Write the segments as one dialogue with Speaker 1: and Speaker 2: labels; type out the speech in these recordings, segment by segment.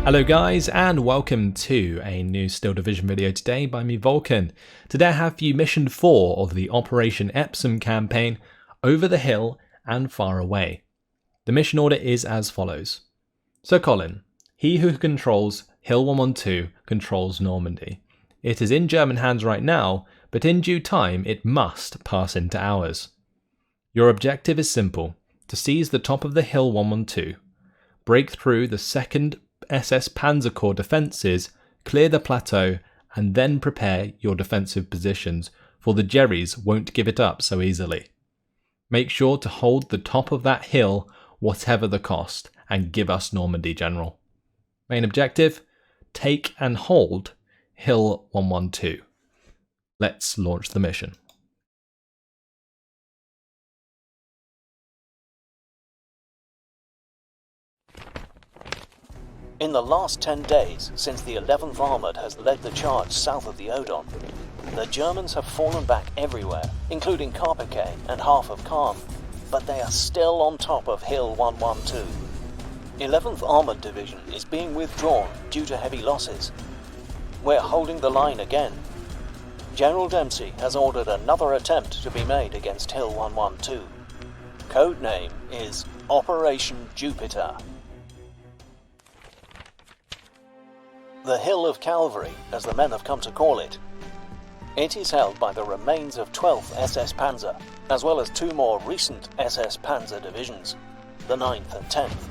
Speaker 1: Hello guys, and welcome to a new Steel Division video today by me, Vulcan. Today I have for you mission 4 of the Operation Epsom campaign, Over the Hill and Far Away. The mission order is as follows. So Colin, he who controls Hill 112 controls Normandy. It is in German hands right now, but in due time it must pass into ours. Your objective is simple, to seize the top of the Hill 112, break through the 2nd SS Panzer Corps defences, clear the plateau, and then prepare your defensive positions, for the Jerrys won't give it up so easily. Make sure to hold the top of that hill, whatever the cost, and give us Normandy, General. Main objective, take and hold Hill 112. Let's launch the mission.
Speaker 2: In the last 10 days, since the 11th Armoured has led the charge south of the Odon, the Germans have fallen back everywhere, including Carpiquet and half of Caen, but they are still on top of Hill 112. 11th Armoured Division is being withdrawn due to heavy losses. We're holding the line again. General Dempsey has ordered another attempt to be made against Hill 112. Code name is Operation Jupiter. The Hill of Calvary, as the men have come to call it. It is held by the remains of 12th SS Panzer, as well as 2 more recent SS Panzer divisions, the 9th and 10th.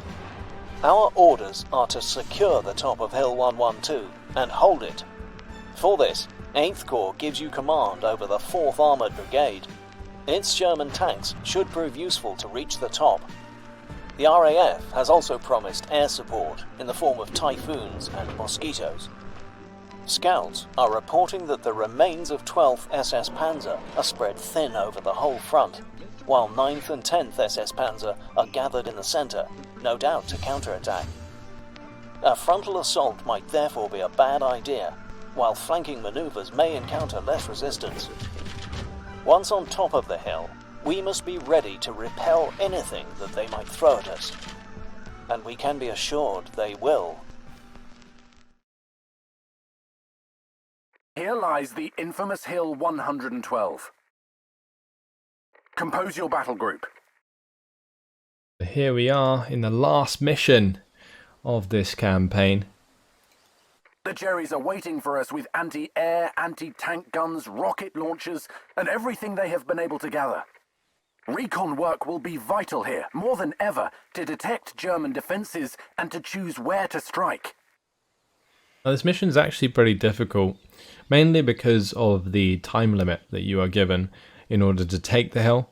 Speaker 2: Our orders are to secure the top of Hill 112 and hold it. For this, 8th Corps gives you command over the 4th Armoured Brigade. Its German tanks should prove useful to reach the top. The RAF has also promised air support in the form of Typhoons and Mosquitoes. Scouts are reporting that the remains of 12th SS Panzer are spread thin over the whole front, while 9th and 10th SS Panzer are gathered in the centre, no doubt to counterattack. A frontal assault might therefore be a bad idea, while flanking manoeuvres may encounter less resistance. Once on top of the hill, we must be ready to repel anything that they might throw at us. And we can be assured they will.
Speaker 3: Here lies the infamous Hill 112. Compose your battle group.
Speaker 1: Here we are in the last mission of this campaign.
Speaker 3: The Jerrys are waiting for us with anti-air, anti-tank guns, rocket launchers, and everything they have been able to gather. Recon work will be vital here, more than ever, to detect German defences and to choose where to strike.
Speaker 1: Now, this mission is actually pretty difficult, mainly because of the time limit that you are given in order to take the hill,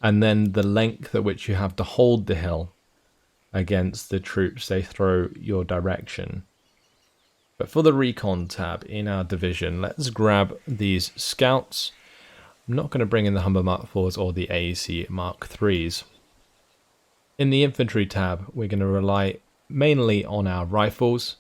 Speaker 1: and then the length at which you have to hold the hill against the troops they throw your direction. But for the recon tab in our division, let's grab these scouts. I'm not going to bring in the Humber Mark 4s or the AEC Mark 3s. In the infantry tab, we're going to rely mainly on our rifles,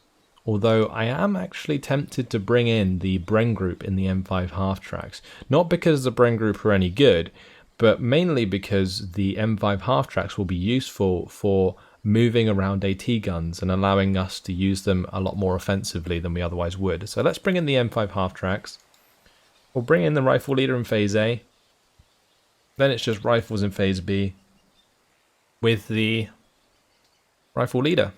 Speaker 1: although I am actually tempted to bring in the Bren group in the M5 half-tracks. Not because the Bren group are any good, but mainly because the M5 half-tracks will be useful for moving around AT guns and allowing us to use them a lot more offensively than we otherwise would. So let's bring in the M5 half-tracks. We'll bring in the rifle leader in phase A. Then it's just rifles in phase B with the rifle leader.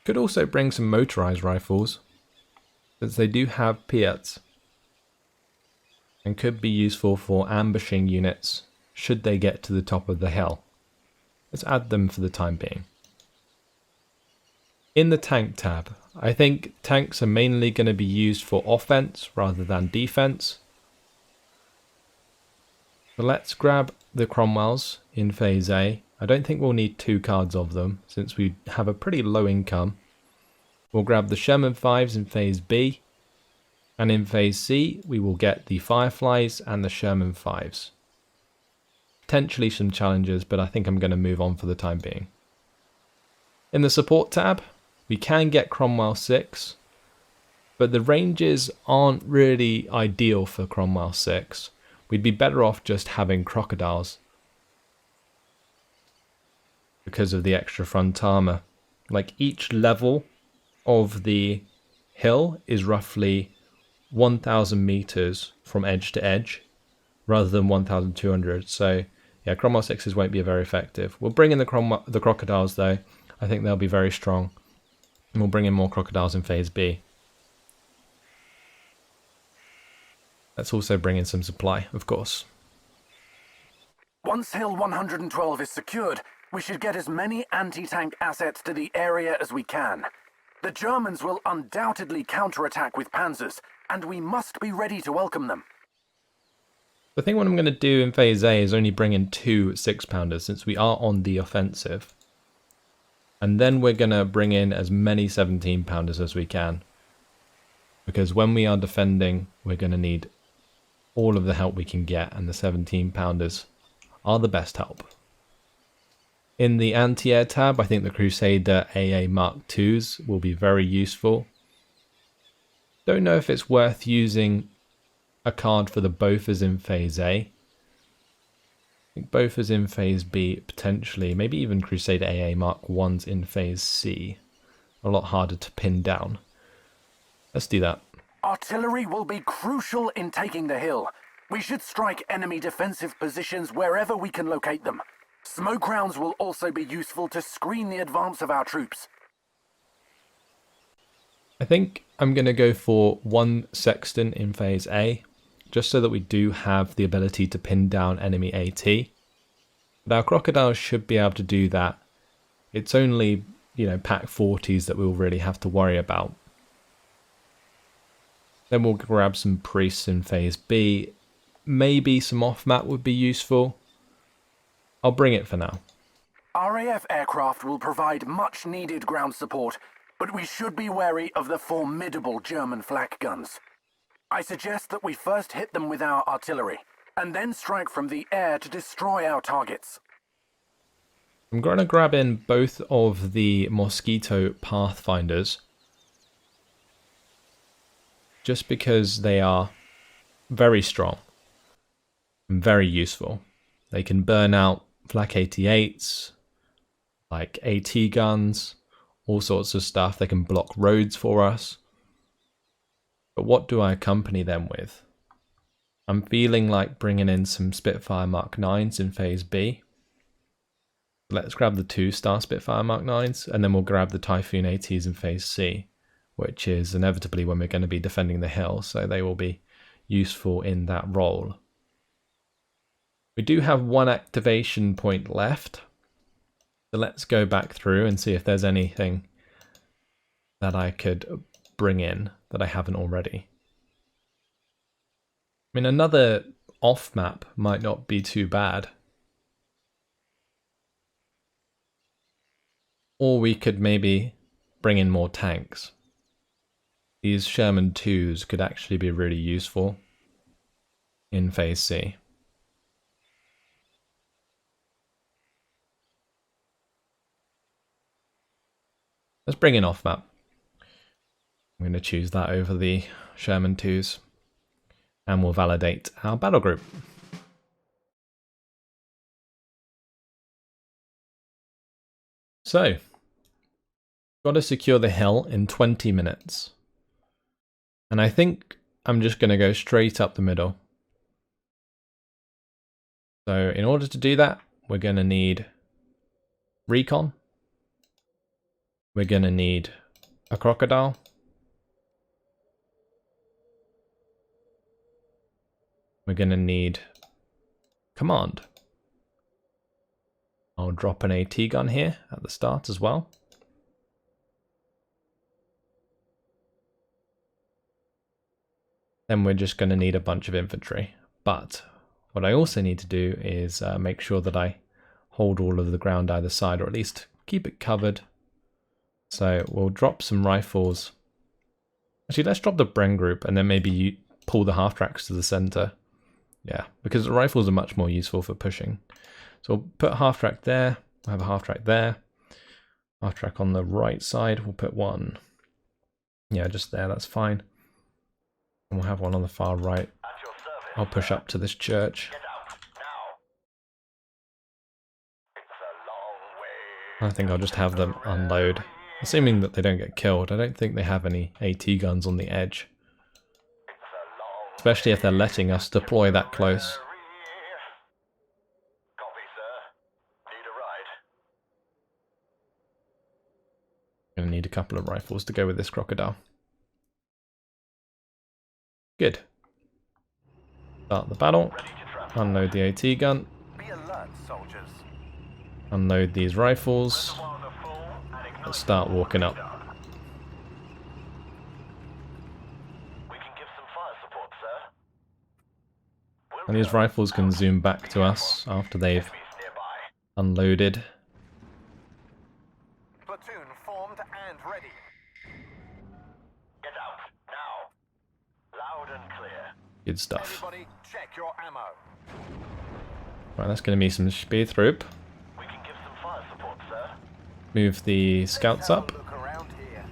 Speaker 1: Could also bring some motorized rifles, since they do have Piats, and could be useful for ambushing units should they get to the top of the hill. Let's add them for the time being. In the tank tab, I think tanks are mainly going to be used for offense rather than defense. So let's grab the Cromwells in phase A. I don't think we'll need 2 cards of them since we have a pretty low income. We'll grab the Sherman 5s in phase B. And in phase C, we will get the Fireflies and the Sherman 5s. Potentially some challenges, but I think I'm going to move on for the time being. In the support tab, we can get Cromwell 6, but the ranges aren't really ideal for Cromwell 6. We'd be better off just having Crocodiles because of the extra front armor. Like each level of the hill is roughly 1,000 meters from edge to edge, rather than 1,200. So yeah, Cromwell 6s won't be very effective. We'll bring in the crocodiles though. I think they'll be very strong. And we'll bring in more crocodiles in phase B. Let's also bring in some supply, of course.
Speaker 3: Once Hill 112 is secured, we should get as many anti-tank assets to the area as we can. The Germans will undoubtedly counterattack with panzers, and we must be ready to welcome them.
Speaker 1: I think what I'm going to do in phase A is only bring in 2 6-pounders since we are on the offensive. And then we're going to bring in as many 17-pounders as we can. Because when we are defending, we're going to need all of the help we can get, and the 17-pounders are the best help. In the anti-air tab, I think the Crusader AA Mark IIs will be very useful. Don't know if it's worth using a card for the Bofors in phase A. I think Bofors in phase B, potentially. Maybe even Crusader AA Mark Is in phase C. A lot harder to pin down. Let's do that.
Speaker 3: Artillery will be crucial in taking the hill. We should strike enemy defensive positions wherever we can locate them. Smoke rounds will also be useful to screen the advance of our troops.
Speaker 1: I think I'm going to go for 1 sexton in phase A, just so that we do have the ability to pin down enemy AT. But our crocodiles should be able to do that. It's only, pack 40s that we'll really have to worry about. Then we'll grab some priests in phase B. Maybe some off-map would be useful. I'll bring it for now.
Speaker 3: RAF aircraft will provide much needed ground support, but we should be wary of the formidable German flak guns. I suggest that we first hit them with our artillery, and then strike from the air to destroy our targets.
Speaker 1: I'm going to grab in both of the Mosquito Pathfinders, just because they are very strong and very useful. They can burn out Flak 88s, like AT guns, all sorts of stuff. They can block roads for us. But what do I accompany them with? I'm feeling like bringing in some Spitfire Mark 9s in phase B. Let's grab the 2-star Spitfire Mark 9s, and then we'll grab the Typhoon ATs in phase C, which is inevitably when we're going to be defending the hill, so they will be useful in that role. We do have 1 activation point left, so let's go back through and see if there's anything that I could bring in that I haven't already. I mean, another off-map might not be too bad. Or we could maybe bring in more tanks. These Sherman 2s could actually be really useful in phase C. Let's bring in off-map. I'm going to choose that over the Sherman 2s. And we'll validate our battle group. So, got to secure the hill in 20 minutes. And I think I'm just going to go straight up the middle. So in order to do that, we're going to need recon. We're going to need a crocodile. We're going to need command. I'll drop an AT gun here at the start as well. Then we're just going to need a bunch of infantry. But what I also need to do is make sure that I hold all of the ground either side, or at least keep it covered. So we'll drop some rifles. Actually, let's drop the Bren group and then maybe you pull the half-tracks to the center. Yeah, because the rifles are much more useful for pushing. So we'll put a half-track there. We'll have a half-track there. Half-track on the right side. We'll put one. Yeah, just there. That's fine. And we'll have one on the far right. I'll push up to this church. I think I'll just have them unload Assuming that they don't get killed, I don't think they have any AT guns on the edge. Especially if they're letting us deploy that close.
Speaker 3: Copy, sir. Need a ride?
Speaker 1: Gonna need a couple of rifles to go with this crocodile. Good. Start the battle. Unload the AT gun.
Speaker 3: Be alert, soldiers.
Speaker 1: Unload these rifles. Let's start walking up.
Speaker 3: We can give some fire support, sir.
Speaker 1: And these rifles can zoom back to us after they've unloaded.
Speaker 3: Platoon formed and ready. Get out now. Loud and clear.
Speaker 1: Good stuff.
Speaker 3: Everybody, check your ammo.
Speaker 1: Right, that's going to be some Speerthroop.
Speaker 3: We can give some fire support, sir.
Speaker 1: Move the scouts up.
Speaker 3: Look around here.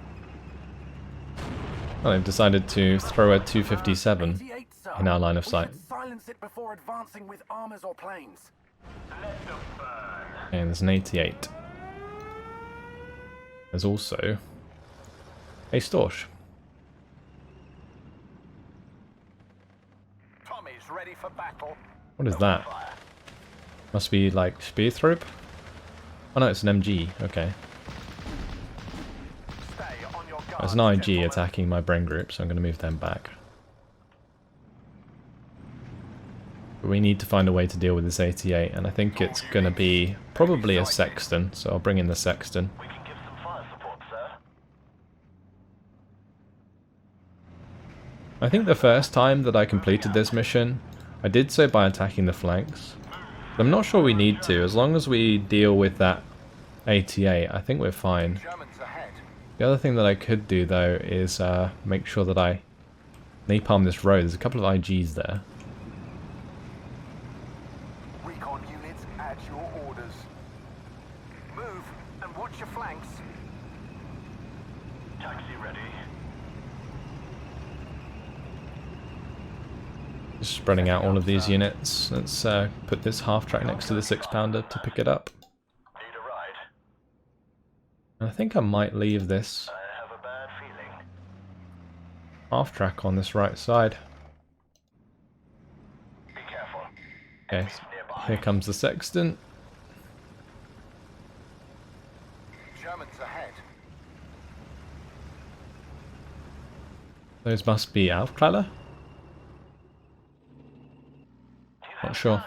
Speaker 1: Well, they've decided to throw a 257
Speaker 3: 88, sir.
Speaker 1: in our line of
Speaker 3: We
Speaker 1: sight.
Speaker 3: should silence it before advancing with armors or planes. Let them burn.
Speaker 1: And there's an 88. There's also a Storch.
Speaker 3: Tommy's ready for battle.
Speaker 1: What is that? Must be like Speerthroop? Oh no, it's an MG. Okay.
Speaker 3: Stay on your guard.
Speaker 1: There's an IG
Speaker 3: gentlemen.
Speaker 1: attacking my brain group, so I'm going to move them back. But we need to find a way to deal with this 88, and I think it's going to be probably a Sexton, so I'll bring in the Sexton.
Speaker 3: We can give some fire support, sir.
Speaker 1: I think the first time that I completed this mission, I did so by attacking the flanks. But I'm not sure we need to. As long as we deal with that 88, I think we're fine.
Speaker 3: Germans ahead.
Speaker 1: The other thing that I could do, though, is make sure that I napalm this road. There's a couple of IGs there.
Speaker 3: Recon units at your orders. Move and watch your flanks. Taxi ready.
Speaker 1: Just spreading out all of these units. Let's put this half-track next to the 6-pounder to pick it up.
Speaker 3: Need a ride?
Speaker 1: And I think I might leave this
Speaker 3: I have a bad feeling.
Speaker 1: half-track on this right side.
Speaker 3: Be careful.
Speaker 1: Okay, here comes the Sexton.
Speaker 3: Germans ahead.
Speaker 1: Those must be Aufkleider? Not sure.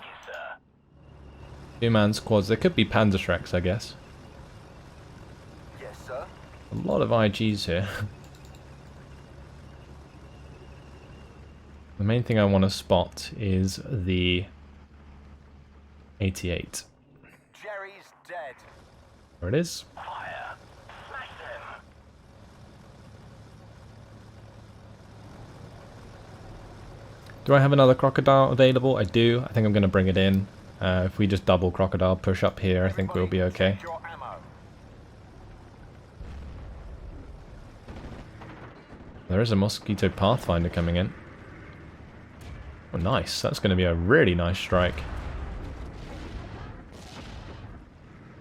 Speaker 1: 2-man squads. They could be Panzerschrecks, I guess.
Speaker 3: Yes, sir.
Speaker 1: A lot of IGs here. The main thing I want to spot is the 88.
Speaker 3: Jerry's dead.
Speaker 1: There it is.
Speaker 3: Fire. Smash them.
Speaker 1: Do I have another crocodile available? I do. I think I'm going to bring it in. If we just double crocodile push up here, I think we'll be okay.
Speaker 3: Check your ammo.
Speaker 1: There is a Mosquito Pathfinder coming in. Oh, nice. That's going to be a really nice strike.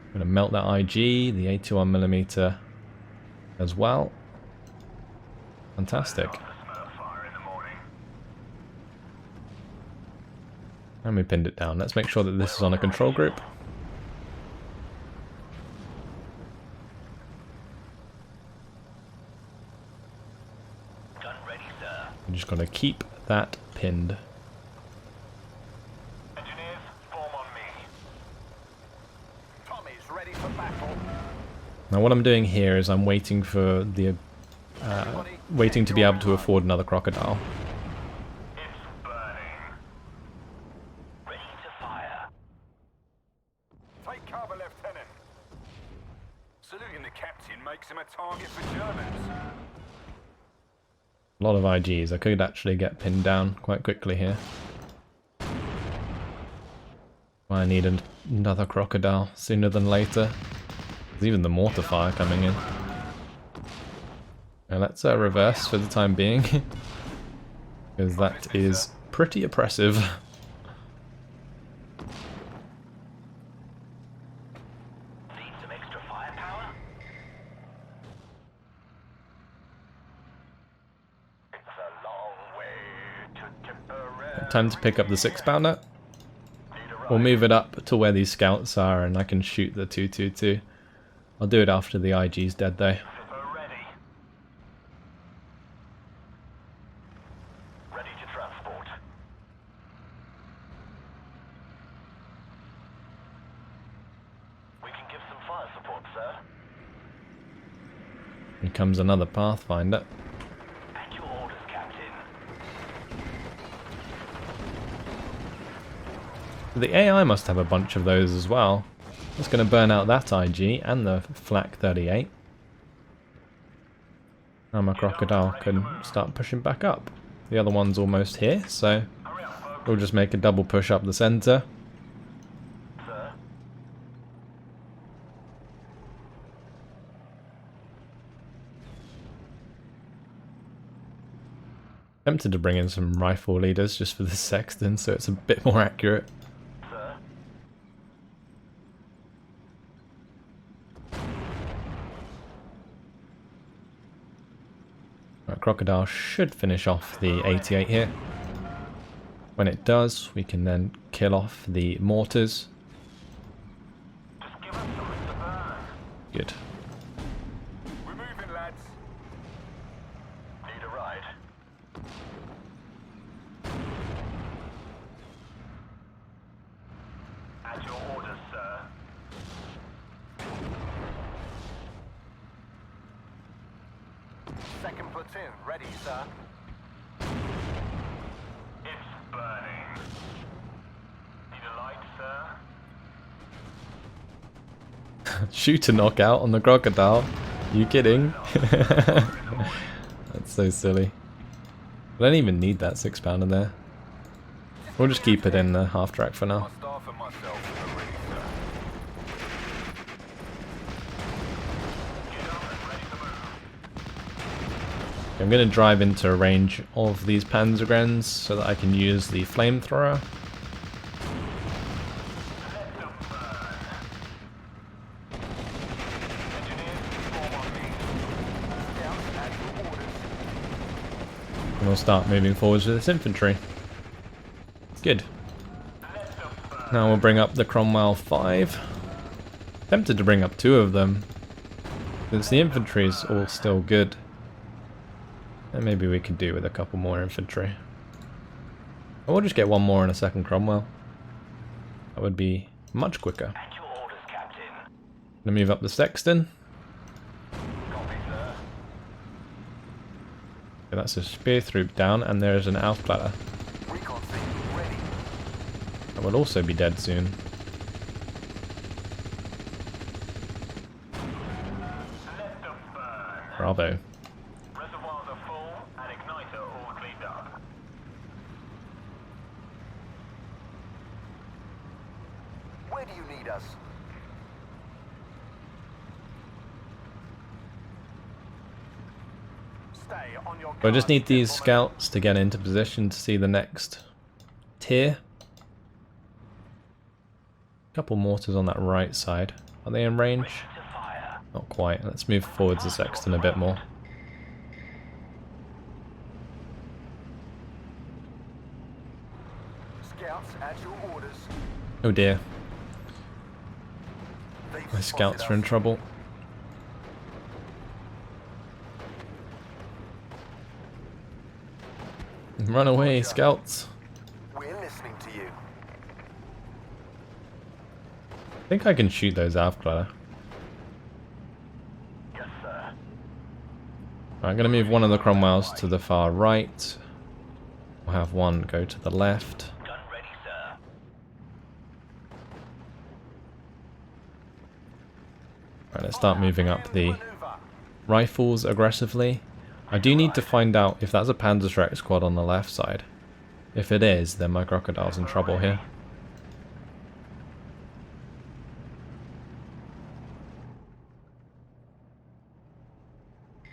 Speaker 1: I'm going to melt that IG, the 81mm as well. Fantastic. And we pinned it down. Let's make sure that this is on a control group.
Speaker 3: Gun ready, sir.
Speaker 1: I'm just going to keep that pinned.
Speaker 3: Engineers, form on me. Tommy's ready for battle.
Speaker 1: Now what I'm doing here is I'm waiting for the waiting to be able to afford another crocodile.
Speaker 3: It's burning. Ready to fire. Take cover, Lieutenant. Saluting the captain makes him a target for Germans.
Speaker 1: A lot of IGs. I could actually get pinned down quite quickly here. I need another crocodile sooner than later. There's even the mortar fire coming in. Now let's reverse for the time being. Because that is pretty oppressive.
Speaker 3: Need some extra firepower?
Speaker 1: Time to pick up the 6-pounder. We'll move it up to where these scouts are and I can shoot the 222. I'll do it after the IG's dead though.
Speaker 2: Ready to transport. We can give some fire support, sir.
Speaker 1: Here comes another Pathfinder.
Speaker 2: At your orders, Captain.
Speaker 1: The AI must have a bunch of those as well. It's going to burn out that IG and the Flak 38. Now my crocodile can start pushing back up. The other one's almost here, so we'll just make a double push up the center.
Speaker 2: Sir.
Speaker 1: Tempted to bring in some rifle leaders just for the sexton so it's a bit more accurate.
Speaker 2: Sir.
Speaker 1: Right, crocodile should finish off the 88 here. When it does, we can then kill off the mortars.
Speaker 2: Just give us something to burn.
Speaker 1: Good.
Speaker 2: We're moving, lads. Need a ride. At your orders, sir. Second platoon, ready, sir. It's burning. Need a light, sir?
Speaker 1: Shoot a knockout on the crocodile. You kidding? That's so silly. I don't even need that 6-pounder there. We'll just keep it in the half track for now.
Speaker 2: Staff and myself are ready, sir. Get up and ready to move.
Speaker 1: I'm going to drive into range of these Panzergrens so that I can use the flamethrower.
Speaker 2: Let them burn. Engineers, form on me. Scouts at your orders.
Speaker 1: And we'll start moving forwards with this infantry. Good.
Speaker 2: Let them burn.
Speaker 1: Now we'll bring up the Cromwell 5. Tempted to bring up 2 of them, since the infantry is all still good. And maybe we could do with a couple more infantry. Or we'll just get one more and a second Cromwell. That would be much quicker.
Speaker 2: At your orders, Captain.
Speaker 1: Gonna move up the Sexton.
Speaker 2: Copy, sir.
Speaker 1: Okay, that's a spear troop down, and there is an Aufplatter.
Speaker 2: Recon team ready.
Speaker 1: That will also be dead soon.
Speaker 2: Let them burn.
Speaker 1: Bravo.
Speaker 2: Reservoirs are full and igniter all cleaned up. Where do you need us? Stay on your
Speaker 1: So I just
Speaker 2: guard,
Speaker 1: need these
Speaker 2: gentlemen.
Speaker 1: scouts to get into position to see the next tier. Couple mortars on that right side. Are they in range?
Speaker 2: To fire.
Speaker 1: Not quite. Let's move forwards the Sexton a bit more.
Speaker 2: Scouts at your orders.
Speaker 1: Oh dear,
Speaker 2: They've
Speaker 1: my scouts
Speaker 2: spotted
Speaker 1: are in
Speaker 2: us.
Speaker 1: trouble. Run away, scouts.
Speaker 2: We're listening to you.
Speaker 1: I think I can shoot those Aufplatter.
Speaker 2: Yes, sir.
Speaker 1: I'm going to move one of the Cromwells to the far right. We'll have one go to the left.
Speaker 2: Gun ready, sir.
Speaker 1: Right, let's start moving up the
Speaker 2: Maneuver.
Speaker 1: rifles aggressively. I do need to find out if that's a Panzerschreck squad on the left side. If it is, then my crocodile's in trouble here.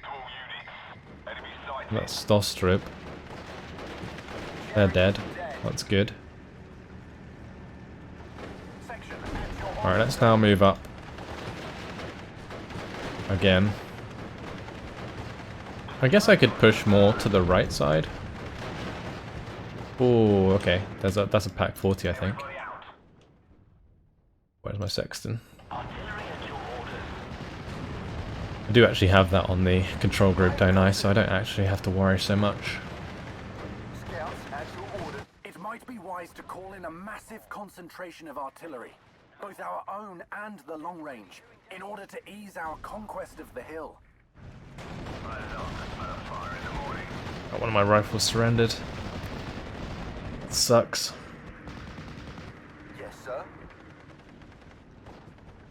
Speaker 2: To all units. Enemy sighted.
Speaker 1: That's Stostrup. They're dead. That's good.
Speaker 2: Section at your
Speaker 1: Alright, let's now move up. Again. I guess I could push more to the right side. Oh, okay. That's a pack 40, I think. Where's my sexton? I do actually have that on the control group, don't I? So I don't actually have to worry so much.
Speaker 3: Scouts, as you ordered, it might be wise to call in a massive concentration of artillery, both our own and the long range, in order to ease our conquest of the hill.
Speaker 1: One of my rifles surrendered. It sucks.
Speaker 3: Yes, sir.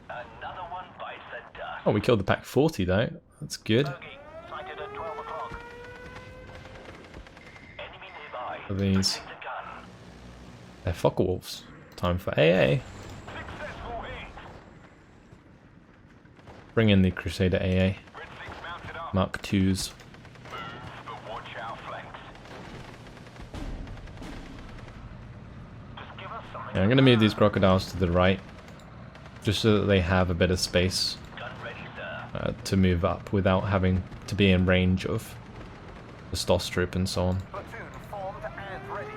Speaker 2: Another one bites the dust.
Speaker 1: Oh, we killed the pack 40 though. That's good.
Speaker 2: Sighted at 12 o'clock. Enemy nearby.
Speaker 1: For these.
Speaker 2: Take the gun.
Speaker 1: They're Focke-Wulfs. Time for AA.
Speaker 2: Successful hit.
Speaker 1: Bring in the Crusader AA.
Speaker 2: Red 6 mounted up.
Speaker 1: Mark 2s.
Speaker 2: Move, but watch our flanks. Just give us something.
Speaker 1: Yeah, I'm going to move these crocodiles to the right. Just so that they have a bit of space
Speaker 2: Gun ready, sir.
Speaker 1: to move up without having to be in range of the Stoss troop and so on.
Speaker 3: Platoon formed and ready.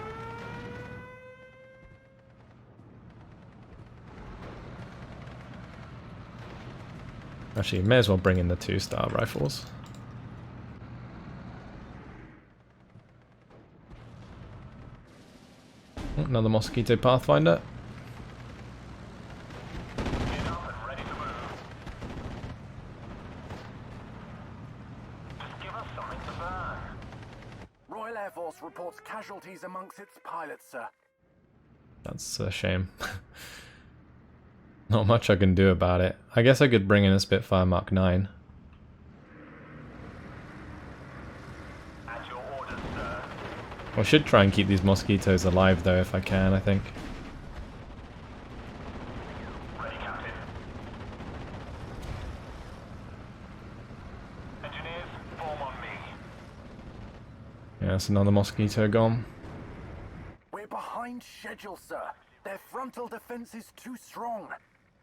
Speaker 1: Actually, may as well bring in the 2-star rifles. Oh, another Mosquito Pathfinder.
Speaker 2: Get up and ready to move. Just give us something to burn.
Speaker 3: Royal Air Force reports casualties amongst its pilots, sir.
Speaker 1: That's a shame. Not much I can do about it. I guess I could bring in a Spitfire Mark 9.
Speaker 2: At your orders, sir.
Speaker 1: I should try and keep these mosquitoes alive though if I can, I think.
Speaker 2: Ready, Captain. Engineers, form on me.
Speaker 1: Yeah, that's another mosquito gone.
Speaker 3: We're behind schedule, sir. Their frontal defense is too strong.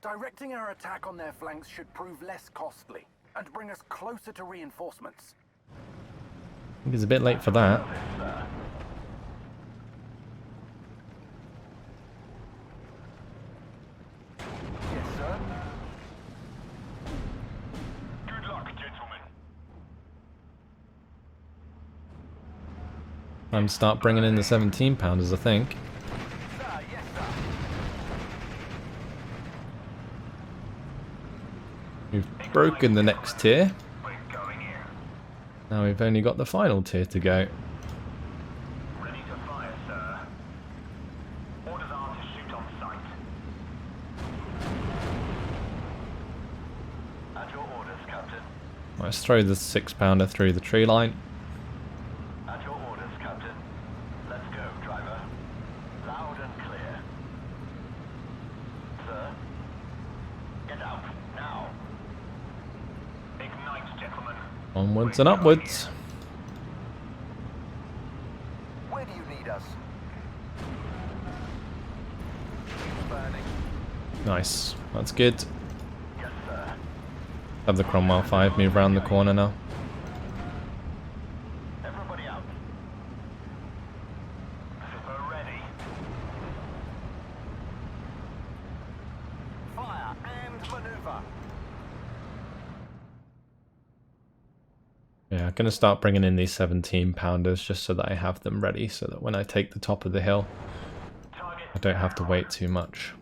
Speaker 3: Directing our attack on their flanks should prove less costly and bring us closer to reinforcements.
Speaker 1: I think it's a bit late for that.
Speaker 3: Yes, sir.
Speaker 2: Good luck, gentlemen.
Speaker 1: Time to start bringing in the 17-pounders, I think.
Speaker 3: Sir, yes, sir.
Speaker 1: We've broken the next tier.
Speaker 2: We're going in.
Speaker 1: Now we've only got the final tier to go.
Speaker 2: Ready to fire, sir. Orders are to shoot on sight. At your orders, Captain.
Speaker 1: Let's throw the 6-pounder through the tree line.
Speaker 2: At your orders, Captain. Let's go, driver. Loud and clear. Sir? Get out, now. Ignite, gentlemen.
Speaker 1: Onwards and upwards.
Speaker 3: Where do you need us? Burning.
Speaker 1: Nice. That's good.
Speaker 2: Yes, sir.
Speaker 1: Have the Cromwell 5 move around the corner now.
Speaker 2: Everybody out. Super ready.
Speaker 3: Fire and maneuver.
Speaker 1: Yeah, I'm going to start bringing in these 17-pounders just so that I have them ready so that when I take the top of the hill,
Speaker 2: Target.
Speaker 1: I don't have to wait too much.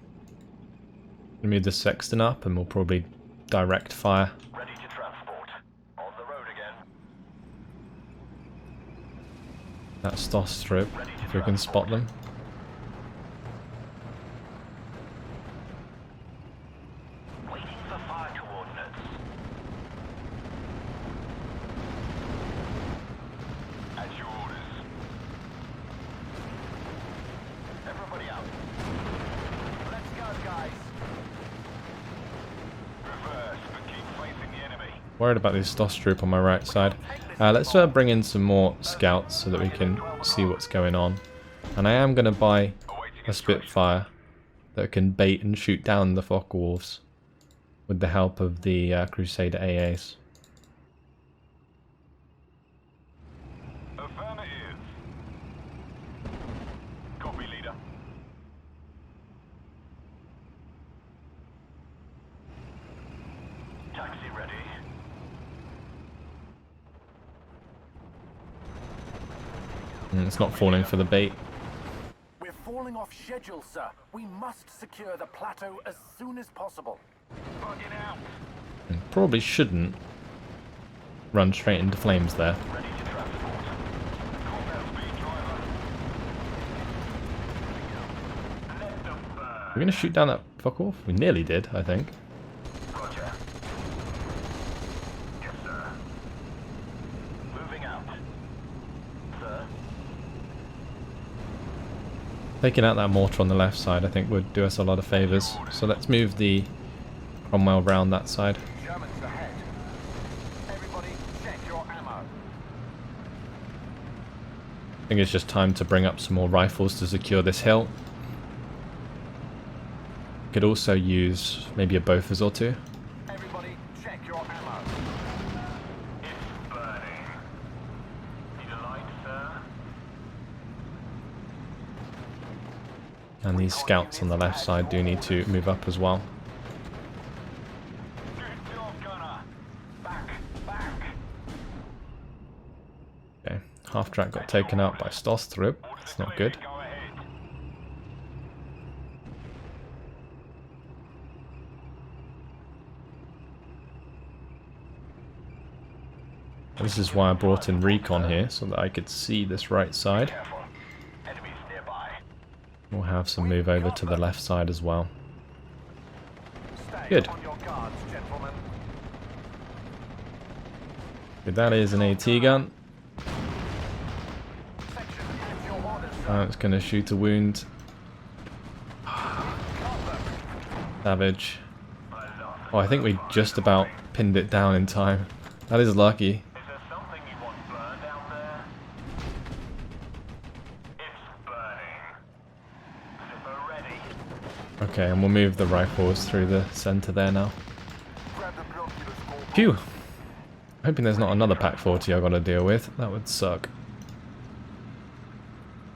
Speaker 1: Move the sexton up and we'll probably direct fire.
Speaker 2: Ready to transport. On the road again.
Speaker 1: That Stoss troop, if we can spot them.
Speaker 2: Waiting for fire coordinates. At your orders. Everybody out.
Speaker 3: Let's go, guys.
Speaker 2: Reverse, but keep facing the enemy.
Speaker 1: Worried about this Stoss troop on my right side. Let's bring in some more scouts so that we can see what's going on. And I am going to buy a Spitfire that can bait and shoot down the Focke-Wulfs with the help of the Crusader AAs.
Speaker 2: Affirmative.
Speaker 1: It's not falling for the bait.
Speaker 3: We're falling off schedule, sir. We must secure the plateau as soon as possible. Bugging out.
Speaker 1: Probably shouldn't run straight into flames there.
Speaker 3: Ready to transport. Combat speed, driver. Let them burn.
Speaker 1: We're gonna shoot down that fuck off? We nearly did, I think.
Speaker 3: Roger. Yes, sir. Moving out. Sir.
Speaker 1: Taking out that mortar on the left side I think would do us a lot of favours. So let's move the Cromwell round that side.
Speaker 3: Germans ahead. Everybody, check your ammo.
Speaker 1: I think it's just time to bring up some more rifles to secure this hill. Could also use maybe a Bofors or two.
Speaker 3: Everybody, check your ammo. It's burning. Need a light, sir?
Speaker 1: And these scouts on the left side do need to move up as well.
Speaker 3: Good job, gunner. Back, back.
Speaker 1: Okay, half track got taken out by Stostrup. That's not good.
Speaker 3: Go ahead.
Speaker 1: This is why I brought in recon here, so that I could see this right side.
Speaker 3: Careful. Enemies nearby.
Speaker 1: We'll have some move over to the left side as well.
Speaker 3: Stay
Speaker 1: Good.
Speaker 3: on your guards, gentlemen.
Speaker 1: Good, that is an AT gun.
Speaker 3: Section, it's your orders, sir.
Speaker 1: It's going to shoot a wound. Savage. Oh, I think we just about pinned it down in time. That is lucky.
Speaker 3: Is there something you want burned out there? It's burning. Zipper ready.
Speaker 1: Okay, and we'll move the rifles through the center there now.
Speaker 3: Grab the binoculars, Corporal.
Speaker 1: Phew! Hoping there's not another Pack 40 I've got to deal with. That would suck.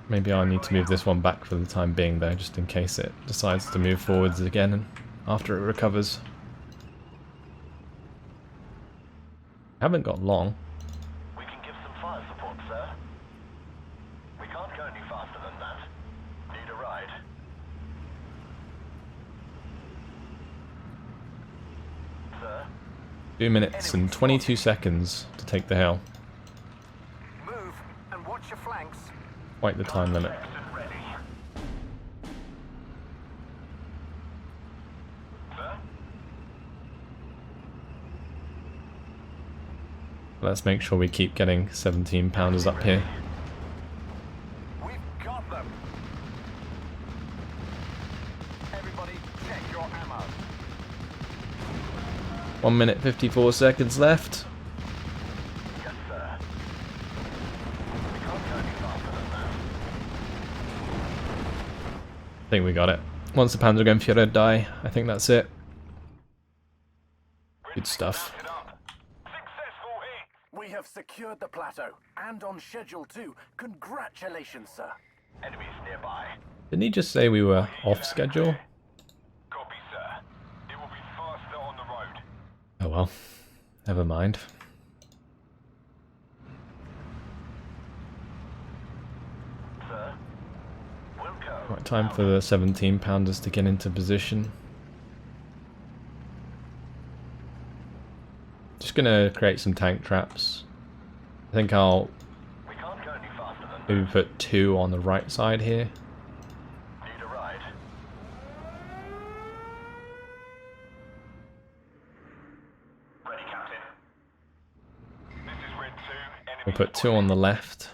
Speaker 1: Maybe I'll need to move this one back for the time being though, just in case it decides to move forwards again after it recovers. Haven't got long.
Speaker 3: We can give some fire support, sir. We can't go any faster than that. Need a ride. Sir,
Speaker 1: 2 minutes and 22 seconds to take the hill.
Speaker 3: move and watch your flanks.
Speaker 1: Quite the time limit.
Speaker 3: Section ready. Sir?
Speaker 1: Let's make sure we keep getting 17 pounders up here.
Speaker 3: We've got them. Everybody, check your ammo.
Speaker 1: 1 minute 54 seconds left.
Speaker 3: Yes, sir. We can't go any faster than that.
Speaker 1: I think we got it. Once the Panzergrenführer die, I think that's it. Good stuff.
Speaker 3: It up. Successful hit. We have secured the plateau, and on schedule too. Congratulations, sir. Enemies nearby.
Speaker 1: Didn't he just say we were off schedule?
Speaker 3: Copy, sir. It will be faster on the road.
Speaker 1: Oh well, never mind.
Speaker 3: Sir, we'll go.
Speaker 1: Right, time for the 17 pounders to get into position. Just gonna create some tank traps. I think I'll
Speaker 3: We can't go any faster than
Speaker 1: maybe put 2 on the right side here.
Speaker 3: Need a ride. Ready, Captain. This is Red 2. Enemy
Speaker 1: We'll put 2 on the left.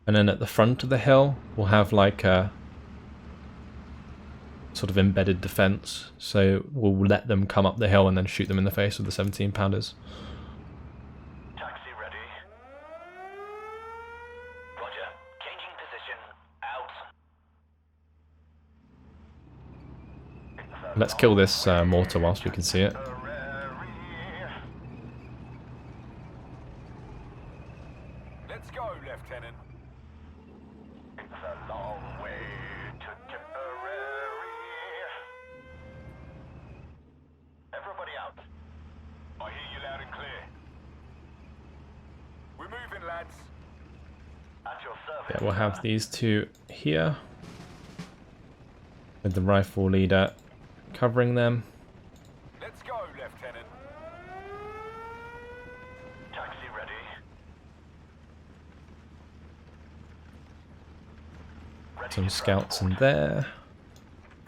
Speaker 1: And then at the front of the hill, we'll have like a sort of embedded defense. So we'll let them come up the hill and then shoot them in the face with the 17 pounders.
Speaker 3: Taxi ready. Roger. Changing position. Out.
Speaker 1: Let's kill this mortar whilst we can see it.
Speaker 3: Let's go, Lieutenant. It's a long way to Tipperary. Everybody out. I hear you loud and clear. We're moving, lads. At your service.
Speaker 1: Yeah, we'll have these two here with the rifle leader covering them.
Speaker 3: Let's go, Lieutenant. Taxi ready.
Speaker 1: Some scouts in there.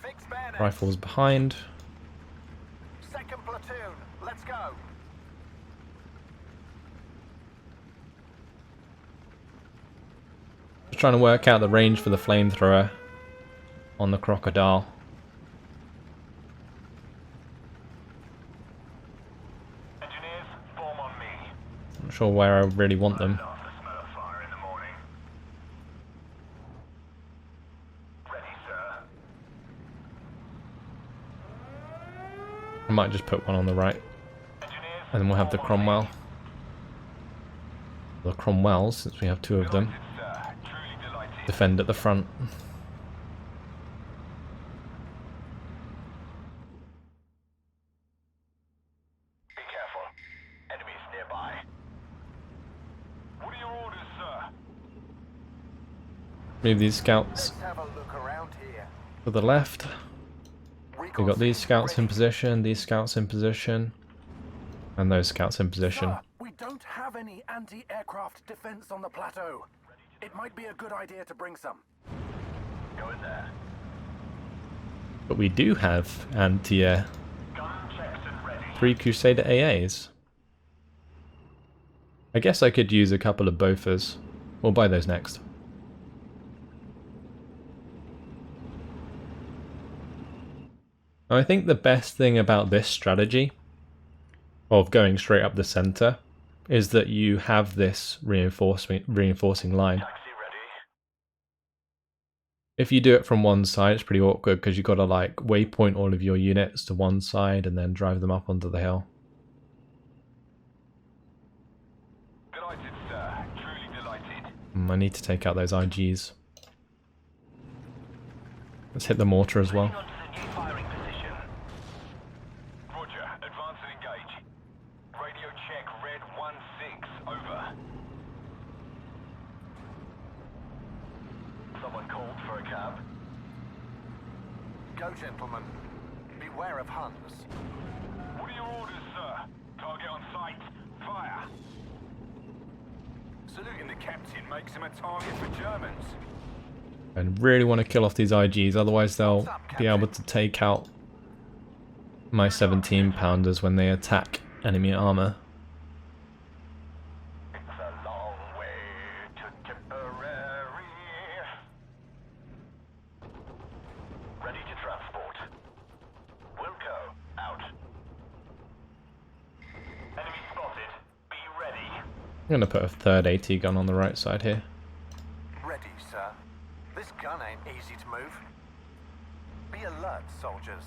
Speaker 3: Fix bayonet.
Speaker 1: Rifles behind.
Speaker 3: Second platoon. Let's go.
Speaker 1: Just trying to work out the range for the flamethrower on the crocodile.
Speaker 3: Engineers, form on me.
Speaker 1: Not sure where I really want them.
Speaker 3: Love the smell of fire in the morning. Ready, sir.
Speaker 1: I might just put one on the right.
Speaker 3: Engineers,
Speaker 1: And then we'll have the
Speaker 3: form on me.
Speaker 1: Cromwell. The Cromwells, since we have two of them.
Speaker 3: Delighted, sir. Truly delighted.
Speaker 1: Defend at the front.
Speaker 3: Be careful. Enemies nearby. What are your orders, sir?
Speaker 1: Move these scouts
Speaker 3: Have a look around here.
Speaker 1: to the left. We've got these scouts in position, these scouts in position, and those scouts in position.
Speaker 3: Sir, we don't have any anti-aircraft defense on the plateau. It might be a good idea to bring some. Go in there.
Speaker 1: But we do have anti-air.
Speaker 3: Gun checks and ready.
Speaker 1: 3 Crusader AAs. I guess I could use a couple of Bofors. We'll buy those next. Now, I think the best thing about this strategy of going straight up the center is that you have this reinforcing line.
Speaker 3: Taxi ready.
Speaker 1: If you do it from one side, it's pretty awkward because you've got to like waypoint all of your units to one side and then drive them up onto the hill.
Speaker 3: Delighted, sir. Truly delighted.
Speaker 1: I need to take out those IGs. Let's hit the mortar as well.
Speaker 3: On to the new firing position. Roger. Advance and engage. Radio check red 1-6. Over. Someone called for a cab. Go, gentlemen. Beware of Huns. What are your orders, sir? Target on sight. Fire. Saluting the captain makes him a target for Germans.
Speaker 1: I really want to kill off these IGs, otherwise they'll be able to take out my 17 pounders when they attack enemy armor.
Speaker 3: It's a long way to Tipperary. Ready to transport. Wilco, out. Enemy spotted. Be ready.
Speaker 1: I'm going to put a third AT gun on the right side here.
Speaker 3: Ready, sir. This gun ain't easy to move. Be alert, soldiers.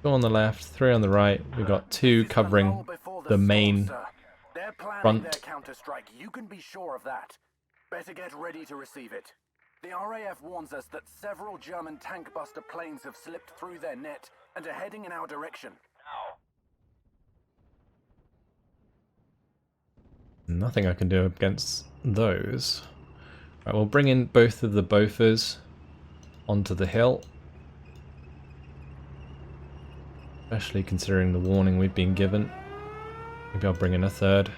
Speaker 1: 2 on the left, 3 on the right. We've got 2 covering the main
Speaker 3: They're planning
Speaker 1: front.
Speaker 3: their counter-strike. You can be sure of that. Better get ready to receive it. The RAF warns us that several German tank buster planes have slipped through their net and are heading in our direction.
Speaker 1: Nothing I can do against those. Right, we'll bring in both of the Bofors onto the hill. Especially considering the warning we've been given. Maybe I'll bring in a third.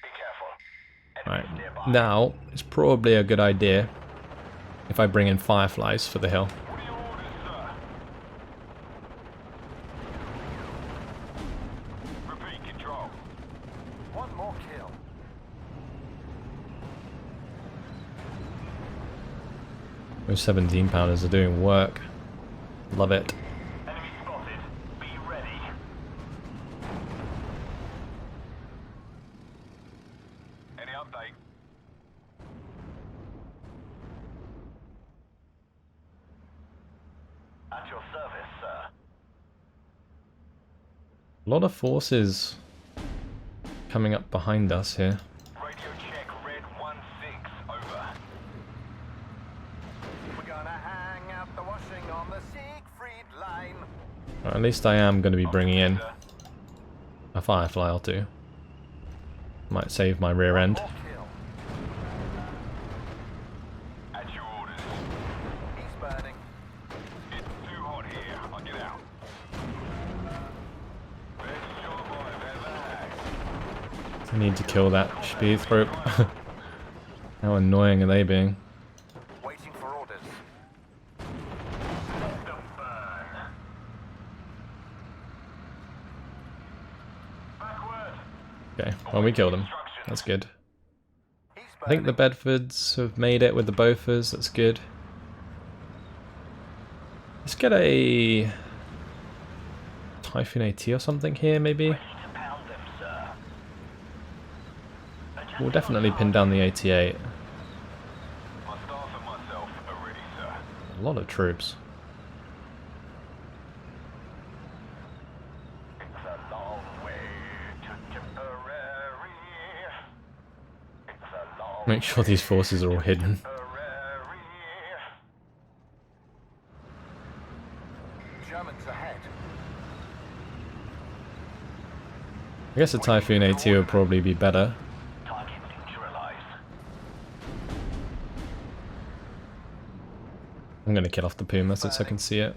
Speaker 3: Be careful.
Speaker 1: Right,
Speaker 3: Enemies nearby.
Speaker 1: now it's probably a good idea if I bring in Fireflies for the hill.
Speaker 3: What are your orders, sir? Repeat, control. One more kill.
Speaker 1: Those 17 pounders are doing work. Love it.
Speaker 3: Enemy spotted. Be ready. Any update? At your service, sir.
Speaker 1: A lot of forces coming up behind us here.
Speaker 3: Radio check red 1-6. Over. We're gonna hang out the washing on the Siegfried line.
Speaker 1: At least I am going to be bringing in a Firefly or two. Might save my rear end.
Speaker 3: At your orders. He's burning. It's too hot here. I'll get out.
Speaker 1: I need to kill that Spearthrope. How annoying are they being?
Speaker 3: Waiting for orders.
Speaker 1: Okay, well we killed him. That's good. I think the Bedfords have made it with the Beauforts. That's good. Let's get a Typhoon AT or something here, maybe. We'll definitely pin down the 88. A lot of troops. Make sure these forces are all hidden.
Speaker 3: Germans ahead.
Speaker 1: I guess a Typhoon AT would probably be better.
Speaker 3: Target neutralized.
Speaker 1: I'm gonna kill off the Puma so I can see it.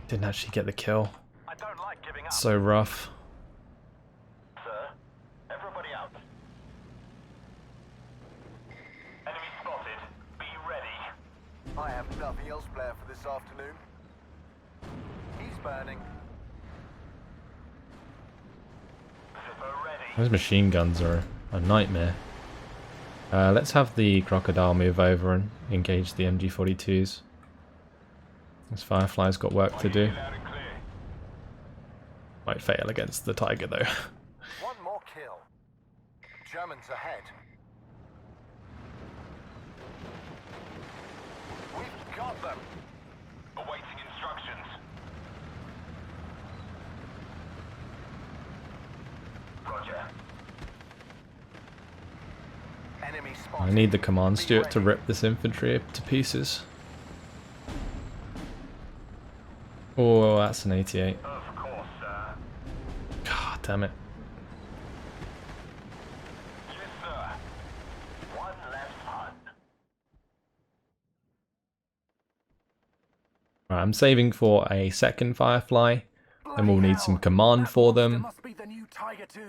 Speaker 1: Didn't actually get the kill.
Speaker 3: I don't like giving up.
Speaker 1: So rough.
Speaker 3: Sir, everybody out. Enemy spotted. Be ready. I have nothing else planned for this afternoon. He's burning. Zipper ready.
Speaker 1: Those machine guns are a nightmare. Let's have the Crocodile move over and engage the MG42s. This Firefly's got work to do. Might fail against the Tiger though.
Speaker 3: One more kill. Germans ahead. We've got them. Awaiting instructions. Roger. Enemy spotted.
Speaker 1: I need the command steward to rip this infantry to pieces. Oh, that's an 88.
Speaker 3: Of course, sir.
Speaker 1: God damn it.
Speaker 3: Yes, sir. One left hunt.
Speaker 1: Right, I'm saving for a second Firefly, and we'll need some command for them,
Speaker 3: Must be the new Tiger 2.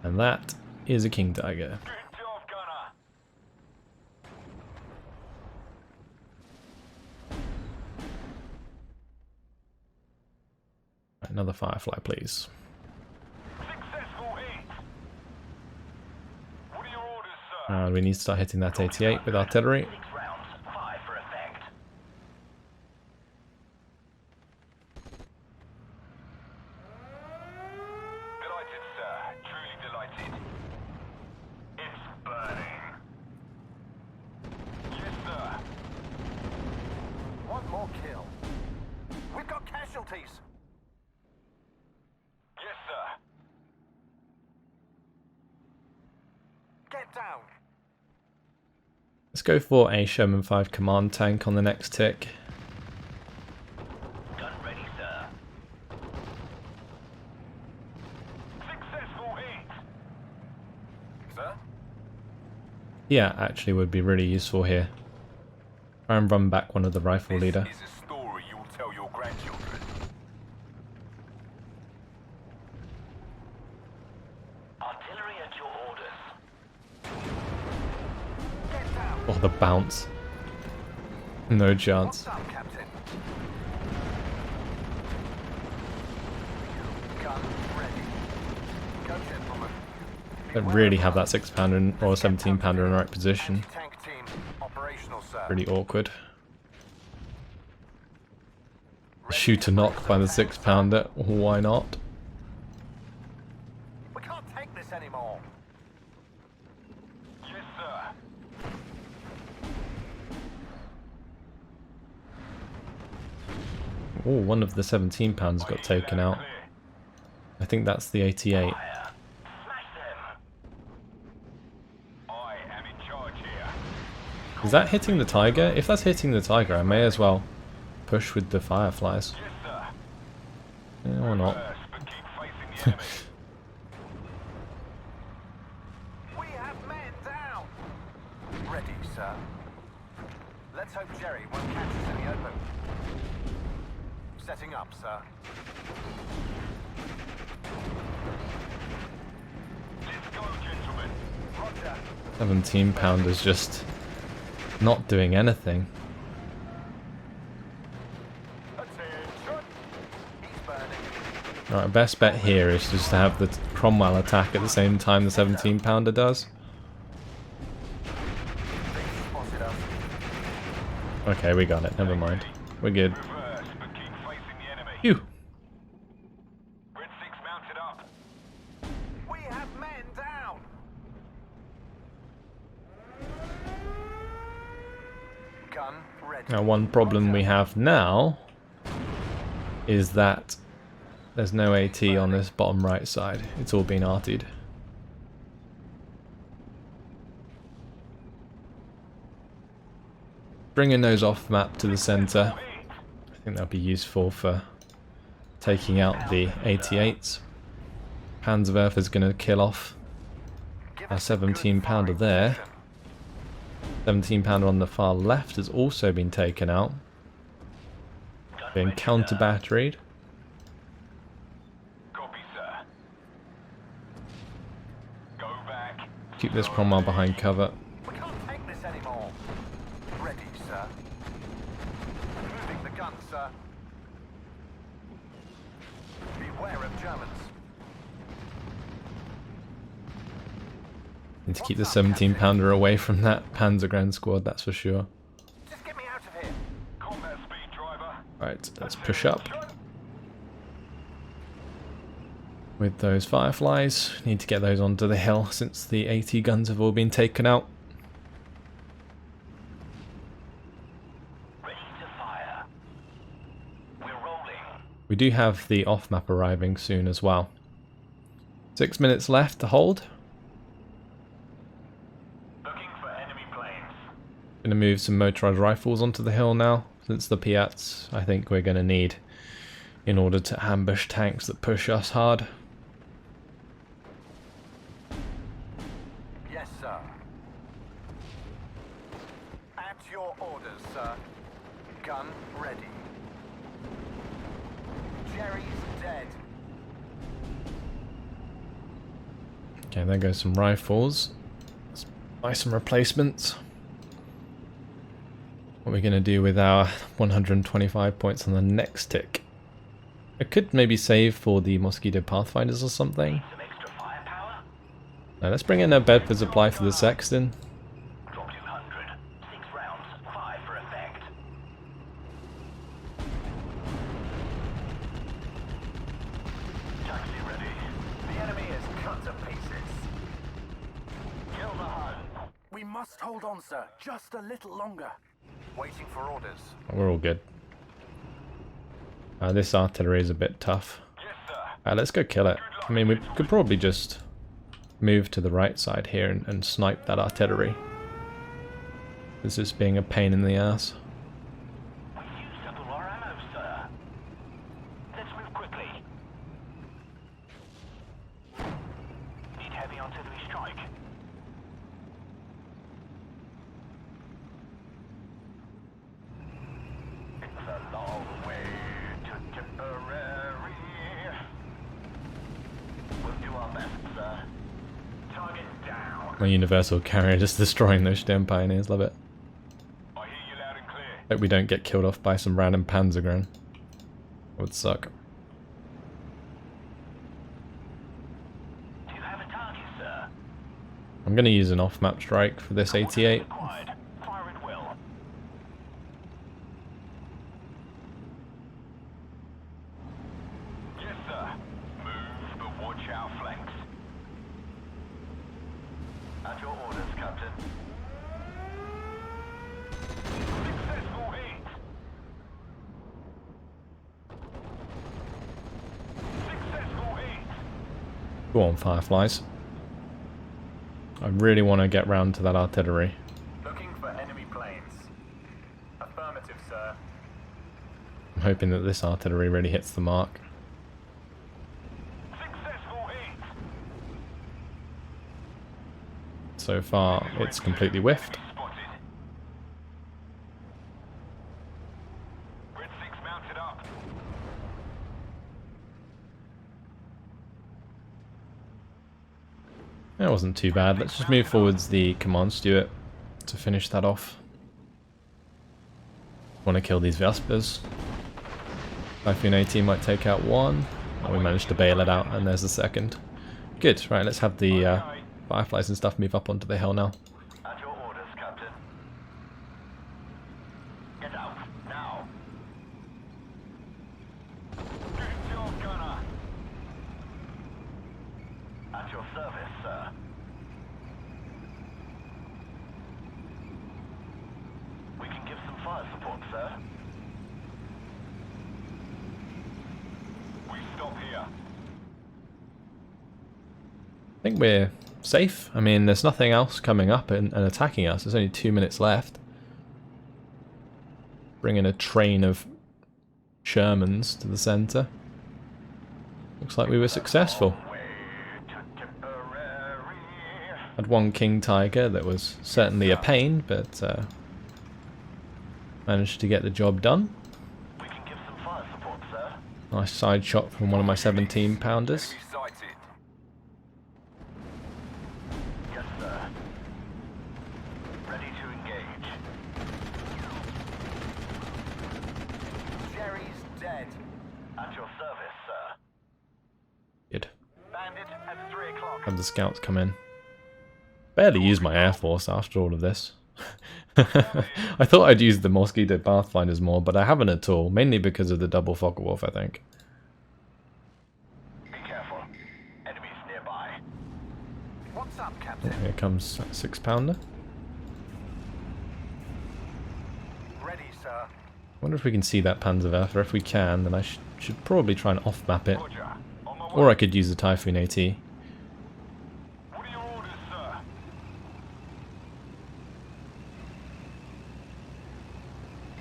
Speaker 1: and that is a King Tiger.
Speaker 3: Good job, Gunner.
Speaker 1: Another Firefly, please.
Speaker 3: Successful hit. What are your orders, sir?
Speaker 1: And we need to start hitting that 88 with artillery.
Speaker 3: 6 rounds, 5 for effect. Delighted, sir. Truly delighted. It's burning. Yes, sir. One more kill. We've got casualties. Yes, sir. Get down.
Speaker 1: Let's go for a Sherman 5 command tank on the next tick.
Speaker 3: Gun ready, sir. Successful hit. Sir?
Speaker 1: Yeah, actually would be really useful here. Try and run back one of the rifle leader.
Speaker 3: This is a story you'll tell your grandchildren. Artillery at your orders. Get down.
Speaker 1: Oh, the bounce. No chance.
Speaker 3: What's up, Captain? Gun ready. Go, gentlemen.
Speaker 1: Don't really have that 6-pounder or 17-pounder in the right position.
Speaker 3: Tank team operational, sir.
Speaker 1: Pretty awkward. Shoot to knock by the 6-pounder. Why not?
Speaker 3: We can't take this anymore. Yes, sir.
Speaker 1: Oh, one of the 17-pounders got taken out. I think that's the 88.
Speaker 3: Fire. Smash them. I am in charge here.
Speaker 1: Is that hitting the Tiger? If that's hitting the Tiger, I may as well push with the Fireflies. Or not.
Speaker 3: We have men down. Ready, sir. Let's hope Jerry won't catch us in the open. Setting up, sir. Let's go, gentlemen. Roger.
Speaker 1: 17-pounder's just not doing anything. Alright, best bet here is just to have the Cromwell attack at the same time the 17-pounder does. Okay, we got it. Never mind. We're good. Phew.
Speaker 3: We have men down. Gun ready.
Speaker 1: Now, one problem we have now is that there's no AT on this bottom right side. It's all been artied. Bringing those off map to the center, I think that'll be useful for taking out the 88s. Panzerwerfer is going to kill off our 17-pounder there. 17-pounder on the far left has also been taken out, being counter-batteried. Keep this Cromwell behind cover.
Speaker 3: We can't take this anymore. Ready, sir. Moving the gun, sir. Beware of Germans.
Speaker 1: Need to keep the 17-pounder away from that Panzergren squad, that's for sure.
Speaker 3: Just get me out of here. Combat speed, driver.
Speaker 1: Right, let's push up. With those Fireflies, need to get those onto the hill since the AT guns have all been taken out.
Speaker 3: Ready to fire. We're rolling.
Speaker 1: We do have the off-map arriving soon as well. 6 minutes left to hold.
Speaker 3: Looking for enemy planes.
Speaker 1: Gonna move some motorized rifles onto the hill now, since the Piats I think we're gonna need in order to ambush tanks that push us hard.
Speaker 3: Yes, sir. At your orders, sir. Gun ready. Jerry's dead.
Speaker 1: Okay, there goes some rifles. Let's buy some replacements. What are we gonna do with our 125 points on the next tick? I could maybe save for the Mosquito Pathfinders or something.
Speaker 3: Some extra firepower.
Speaker 1: Now let's bring in a Bedford supply for the Sexton.
Speaker 3: Drop 200. 6 rounds. 5 for effect. Taxi ready. The enemy is cut to pieces. Kill the Hun. We must hold on, sir. Just a little longer. Waiting for orders.
Speaker 1: We're all good. This artillery is a bit tough.
Speaker 3: Yes, sir.
Speaker 1: Let's go kill it. I mean, we could probably just move to the right side here and snipe that artillery. This is being a pain in the ass.
Speaker 3: We used up all our ammo, sir. Let's move quickly. Need heavy artillery strike. It's a long way to Tipperary. We'll do our best, sir. Target down.
Speaker 1: My universal carrier just destroying those damn pioneers, love it.
Speaker 3: I hear you loud and clear.
Speaker 1: Hope we don't get killed off by some random Panzergren. That would suck.
Speaker 3: Do you have a target, sir?
Speaker 1: I'm going to use an off-map strike for this 88.
Speaker 3: Required. Fire at will. Yes, sir. Move, but watch our flanks. At your orders, Captain. Successful hit. Successful hit.
Speaker 1: Go on, Fireflies. I really want to get round to that artillery.
Speaker 3: Looking for enemy planes.
Speaker 1: hoping that this artillery really hits the mark. So far, it's completely whiffed. That wasn't too bad. Let's just move forwards the command steward to finish that off. Want to kill these Vespers. Typhoon 18 might take out one. Oh, we managed to bail it out, and there's the second. Good. Right, let's have the Fireflies and stuff move up onto the hill now.
Speaker 3: At your orders, Captain. Get out, now. Get your gunner. At your service, sir. We can give some fire support, sir. We stop here.
Speaker 1: I think we're safe. I mean, there's nothing else coming up and attacking us. There's only 2 minutes left. Bring in a train of Shermans to the centre. Looks like we were successful. Had one King Tiger that was certainly a pain, but managed to get the job done.
Speaker 3: We can give some fire support, sir.
Speaker 1: Nice side shot from one of my 17-pounders.
Speaker 3: Yes, sir. Ready to engage. Jerry's dead. At your service, sir.
Speaker 1: Good.
Speaker 3: Bandit at 3 o'clock.
Speaker 1: Had the scouts come in. Barely used my Air Force after all of this. I thought I'd use the Mosquito Pathfinders more, but I haven't at all. Mainly because of the double Focke-Wulf, I think.
Speaker 3: Be careful. Enemies nearby. What's up, Captain?
Speaker 1: Here comes that 6-pounder.
Speaker 3: Ready, sir.
Speaker 1: Wonder if we can see that Panzerwerfer. If we can, then I should probably try and off-map it.
Speaker 3: Roger. On my way.
Speaker 1: Or I could use the Typhoon AT.
Speaker 3: What are your orders, sir?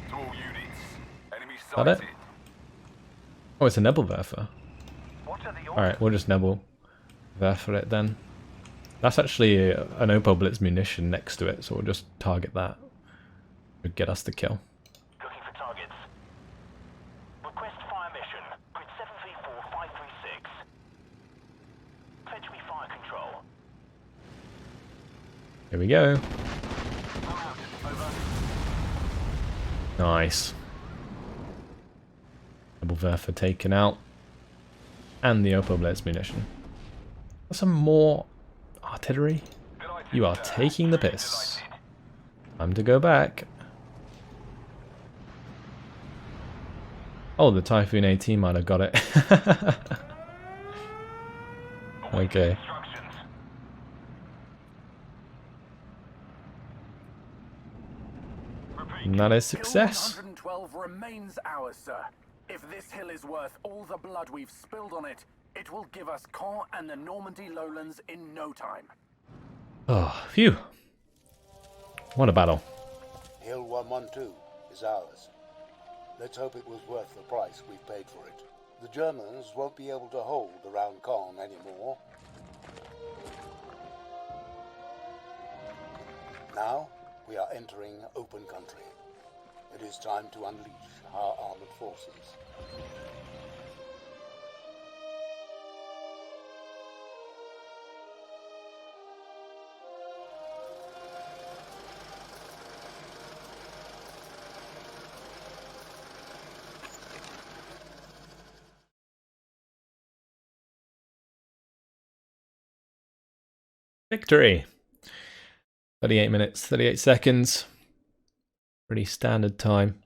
Speaker 3: To all units. Enemy
Speaker 1: That it?
Speaker 3: sighted.
Speaker 1: Oh, it's a Nebelwerfer.
Speaker 3: What are the orders?
Speaker 1: Alright, we'll just Nebelwerfer it then. That's actually an Opel Blitz munition next to it, so we'll just target that. Would get us the kill.
Speaker 3: Looking for targets. Request fire mission. Grid 734536. Fetch me fire control.
Speaker 1: Here we go.
Speaker 3: I'm out. Over.
Speaker 1: Nice. Nebelwerfer taken out. And the Opel Blitz munition. Some more artillery. You are taking the piss. Time to go back. Oh, the Typhoon AT might have got it. Okay. And that is success.
Speaker 3: Hill 112 remains ours, sir. If this hill is worth all the blood we've spilled on it, it will give us Caen and the Normandy lowlands in no time.
Speaker 1: Oh, phew. What a battle.
Speaker 4: Hill 112 is ours. Let's hope it was worth the price we've paid for it. The Germans won't be able to hold around Caen anymore. Now, we are entering open country. It is time to unleash our armored forces.
Speaker 1: Victory. 38 minutes, 38 seconds. Pretty standard time.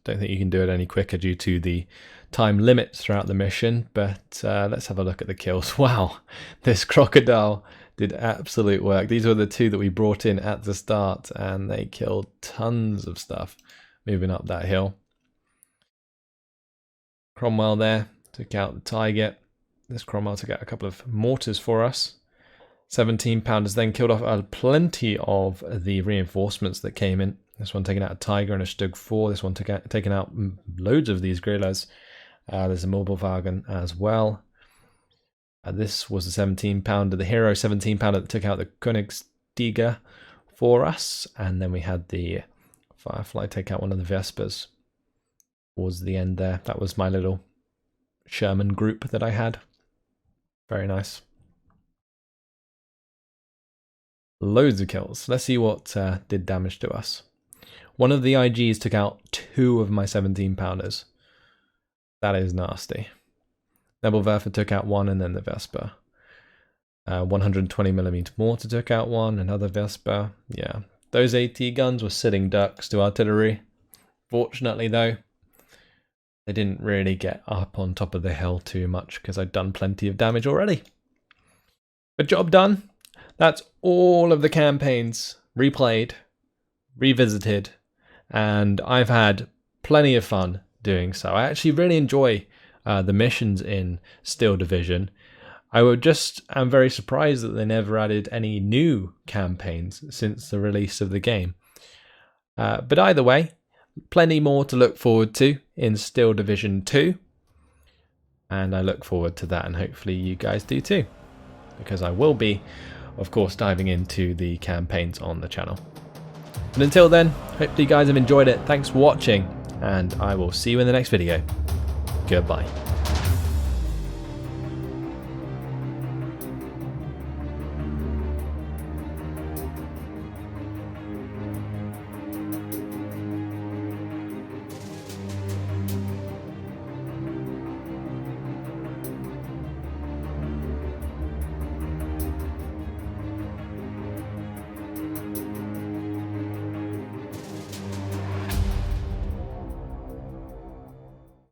Speaker 1: Don't think you can do it any quicker due to the time limits throughout the mission, but let's have a look at the kills. Wow, this crocodile did absolute work. These were the two that we brought in at the start, and they killed tons of stuff moving up that hill. Cromwell there took out the Tiger. This Cromwell took out a couple of mortars for us. 17-pounders then killed off plenty of the reinforcements that came in. This one taking out a Tiger and a Stug 4. This one taking out loads of these guerrillas. There's a mobile wagon as well. This was a 17-pounder, the Hero 17-pounder that took out the VulcanHDGaming for us. And then we had the Firefly take out one of the Vespers towards the end there. That was my little Sherman group that I had. Very nice. Loads of kills. Let's see what did damage to us. One of the IGs took out 2 of my 17-pounders. That is nasty. Nebelwerfer took out 1 and then the Vesper. 120mm mortar took out 1, another Vesper. Yeah, those AT guns were sitting ducks to artillery. Fortunately though, they didn't really get up on top of the hill too much because I'd done plenty of damage already. But job done. That's all of the campaigns replayed, revisited, and I've had plenty of fun doing so. I actually really enjoy the missions in Steel Division. I'm very surprised that they never added any new campaigns since the release of the game. But either way, plenty more to look forward to in Steel Division 2. And I look forward to that, and hopefully you guys do too. Because I will be, of course, diving into the campaigns on the channel. But until then, hopefully you guys have enjoyed it. Thanks for watching, and I will see you in the next video. Goodbye.